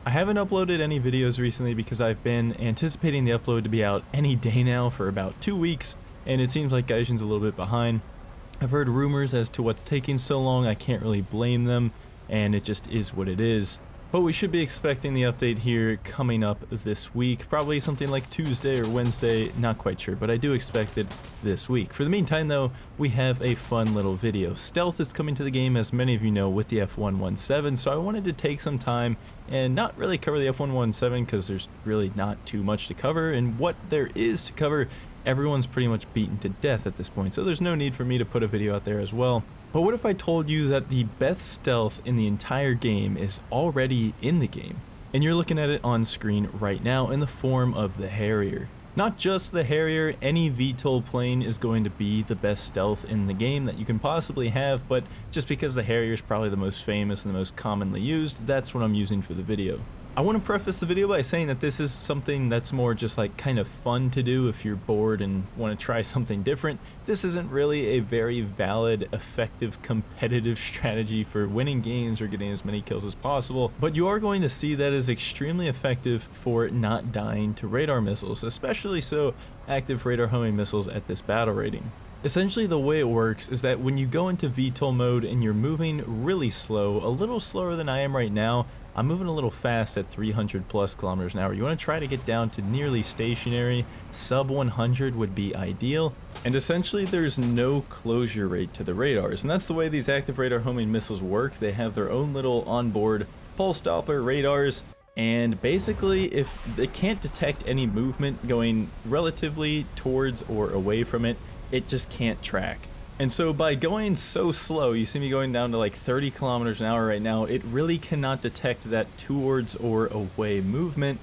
I haven't uploaded any videos recently because I've been anticipating the upload to be out any day now for about 2 weeks, and it seems like Gaijin's a little bit behind. I've heard rumors as to what's taking so long. I can't really blame them, and it just is what it is. But we should be expecting the update here coming up this week, probably something like Tuesday or Wednesday, not quite sure, but I do expect it this week. For the meantime though, we have a fun little video. Stealth is coming to the game, as many of you know, with the F117, so I wanted to take some time and not really cover the F117 because there's really not too much to cover, and what there is to cover, everyone's pretty much beaten to death at this point, so there's no need for me to put a video out there as well. But what if I told you that the best stealth in the entire game is already in the game, and you're looking at it on screen right now in the form of the Harrier? Not just the Harrier, any VTOL plane is going to be the best stealth in the game that you can possibly have, but just because the Harrier is probably the most famous and the most commonly used, that's what I'm using for the video. I want to preface the video by saying that this is something that's more just like kind of fun to do if you're bored and want to try something different. This isn't really a very valid, effective, competitive strategy for winning games or getting as many kills as possible, but you are going to see that is extremely effective for not dying to radar missiles, especially so active radar homing missiles at this battle rating. Essentially the way it works is that when you go into VTOL mode and you're moving really slow, a little slower than I am right now, I'm moving a little fast at 300 plus kilometers an hour. You want to try to get down to nearly stationary. Sub 100 would be ideal. And essentially there's no closure rate to the radars. And that's the way these active radar homing missiles work. They have their own little onboard pulse Doppler radars. And basically if they can't detect any movement going relatively towards or away from it, it just can't track. And so by going so slow, you see me going down to like 30 kilometers an hour right now, it really cannot detect that towards or away movement,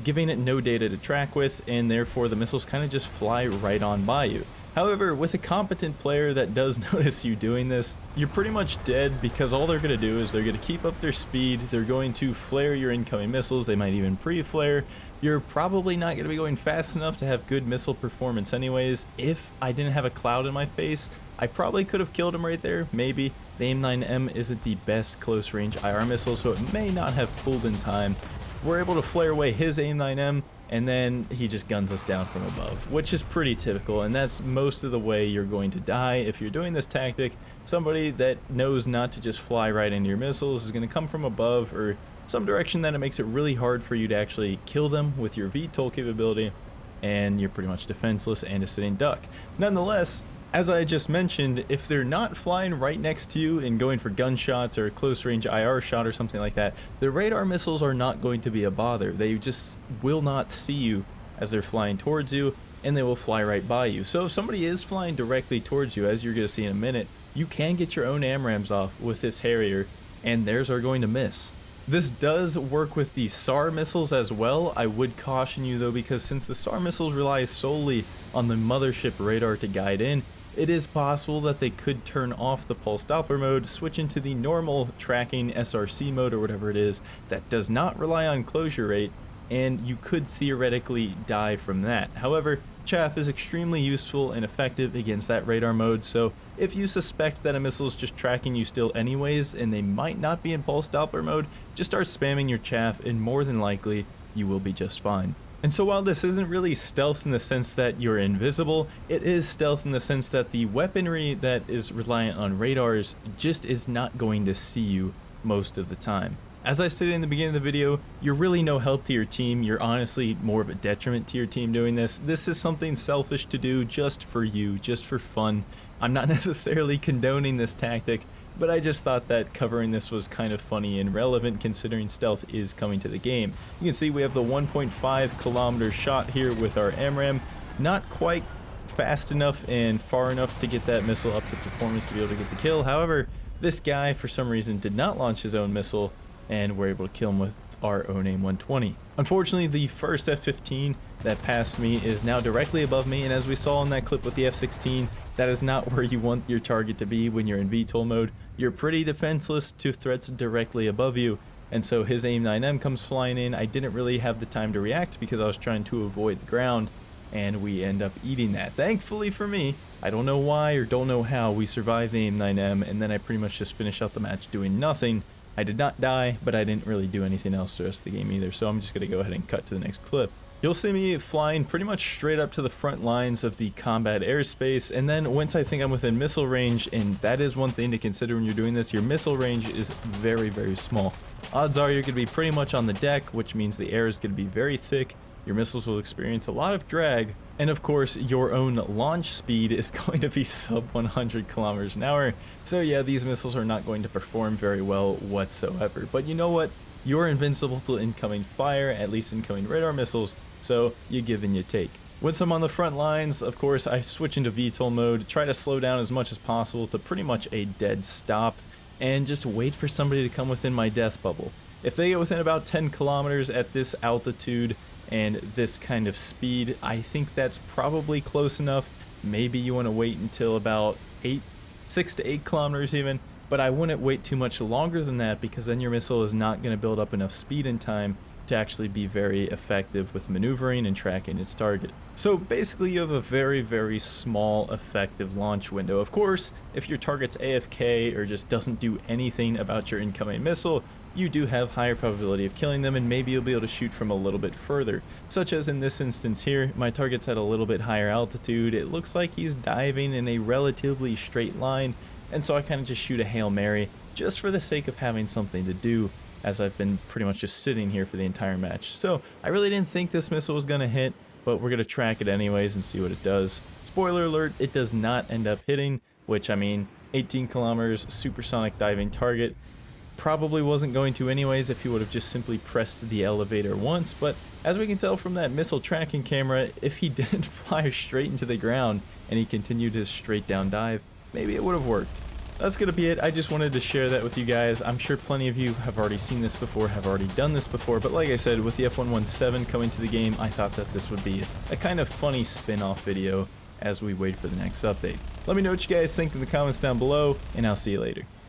giving it no data to track with, and therefore the missiles kind of just fly right on by you. However, with a competent player that does notice you doing this, you're pretty much dead, because all they're going to do is they're going to keep up their speed, they're going to flare your incoming missiles, they might even pre-flare. You're probably not going to be going fast enough to have good missile performance anyways. If I didn't have a cloud in my face, I probably could have killed him right there, maybe. The AIM-9M isn't the best close range IR missile, so it may not have pulled in time. We're able to flare away his AIM-9M, and then he just guns us down from above, which is pretty typical, and that's most of the way you're going to die if you're doing this tactic. Somebody that knows not to just fly right into your missiles is going to come from above or some direction that it makes it really hard for you to actually kill them with your VTOL capability, and you're pretty much defenseless and a sitting duck. Nonetheless, as I just mentioned, if they're not flying right next to you and going for gunshots or a close range IR shot or something like that, the radar missiles are not going to be a bother. They just will not see you as they're flying towards you, and they will fly right by you. So if somebody is flying directly towards you, as you're going to see in a minute, you can get your own AMRAAMs off with this Harrier, and theirs are going to miss. This does work with the SAR missiles as well. I would caution you though, because since the SAR missiles rely solely on the mothership radar to guide in, it is possible that they could turn off the pulse Doppler mode, switch into the normal tracking SRC mode or whatever it is that does not rely on closure rate, and you could theoretically die from that. However, chaff is extremely useful and effective against that radar mode, so if you suspect that a missile is just tracking you still anyways and they might not be in pulse Doppler mode, just start spamming your chaff and more than likely you will be just fine. And so while this isn't really stealth in the sense that you're invisible, it is stealth in the sense that the weaponry that is reliant on radars just is not going to see you most of the time. As I stated in the beginning of the video, you're really no help to your team. You're honestly more of a detriment to your team doing this. This is something selfish to do just for you, just for fun. I'm not necessarily condoning this tactic, but I just thought that covering this was kind of funny and relevant considering stealth is coming to the game. You can see we have the 1.5 kilometer shot here with our AMRAAM. Not quite fast enough and far enough to get that missile up to performance to be able to get the kill. However, this guy for some reason did not launch his own missile, and we're able to kill him with our own AIM-120. Unfortunately, the first F-15 that passed me is now directly above me, and as we saw in that clip with the F-16, that is not where you want your target to be when you're in VTOL mode. You're pretty defenseless to threats directly above you, and so his AIM-9M comes flying in. I didn't really have the time to react because I was trying to avoid the ground, and we end up eating that. Thankfully for me, I don't know why or don't know how we survived the AIM-9M, and then I pretty much just finished out the match doing nothing I did not die, but I didn't really do anything else the rest of the game either, so I'm just going to go ahead and cut to the next clip. You'll see me flying pretty much straight up to the front lines of the combat airspace, and then once I think I'm within missile range, and that is one thing to consider when you're doing this, your missile range is very, very small. Odds are you're going to be pretty much on the deck, which means the air is going to be very thick, your missiles will experience a lot of drag, and of course your own launch speed is going to be sub 100 kilometers an hour. So yeah, these missiles are not going to perform very well whatsoever. But you know what? You're invincible to incoming fire, at least incoming radar missiles, so you give and you take. Once I'm on the front lines, of course, I switch into VTOL mode, try to slow down as much as possible to pretty much a dead stop, and just wait for somebody to come within my death bubble. If they get within about 10 kilometers at this altitude and this kind of speed, I think that's probably close enough. Maybe you want to wait until about 6 to 8 kilometers even, but I wouldn't wait too much longer than that, because then your missile is not going to build up enough speed and time to actually be very effective with maneuvering and tracking its target. So basically you have a very, very small effective launch window. Of course, if your target's AFK or just doesn't do anything about your incoming missile, you do have higher probability of killing them, and maybe you'll be able to shoot from a little bit further. Such as in this instance here, my target's at a little bit higher altitude, it looks like he's diving in a relatively straight line, and so I kind of just shoot a Hail Mary, just for the sake of having something to do, as I've been pretty much just sitting here for the entire match. So I really didn't think this missile was going to hit, but we're going to track it anyways and see what it does. Spoiler alert, it does not end up hitting, which, I mean, 18 kilometers, supersonic diving target, probably wasn't going to anyways if he would have just simply pressed the elevator once, but as we can tell from that missile tracking camera, if he didn't fly straight into the ground and he continued his straight down dive, maybe it would have worked. That's gonna be it. I just wanted to share that with you guys. I'm sure plenty of you have already seen this before, have already done this before, but like I said, with the F117 coming to the game, I thought that this would be a kind of funny spin-off video as we wait for the next update. Let me know what you guys think in the comments down below, and I'll see you later.